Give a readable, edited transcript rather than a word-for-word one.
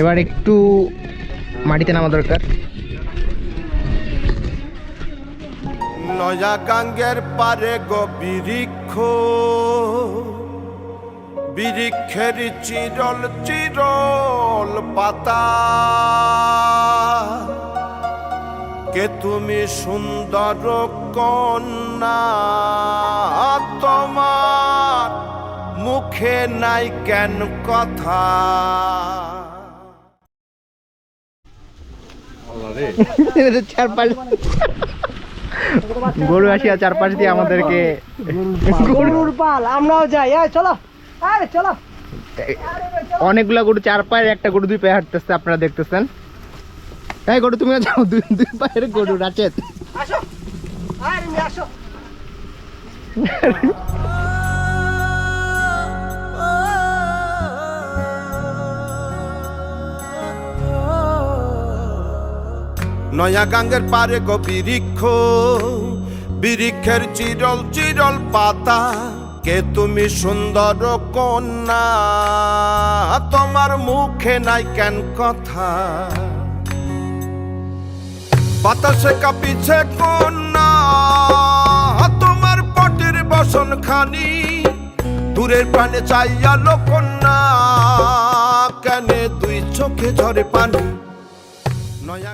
এবার একটু মাটিতে নামা দরকার। নয়া গাঙ্গের পারে গো বৃক্ষ, বৃক্ষের চিরল চিরল পাতা, কে তুমি সুন্দর কন্যা, তোমার মুখে নাই কেন কথা। গরু আসিয়া চারপাশ দিয়ে আমাদেরকে গরুর পাল, আমরাও যাই। চলো, আরে চলো। অনেকগুলা গরু চার পায়ের, একটা গরু দুই পায়ে হাঁটতেছে, আপনারা দেখতেছেন। এই গরু তুমিও যাও, দুই পায়ের গরু রাচেত। আসো, আরে আসো। নয়া গাঙ্গের পারে গো বৃক্ষ, বৃক্ষের চিরল চিরল পাতা, কে তুমি সুন্দর কন্যা, তোমার মুখে নাই কেন কথা। বাতাসে কাঁপিছে কন্যা, তোমার পটের বসন খানি, দূরের প্রাণে চাইয়া লো কন্যা, কেন দুই চোখে ঝরে পানি। নয়া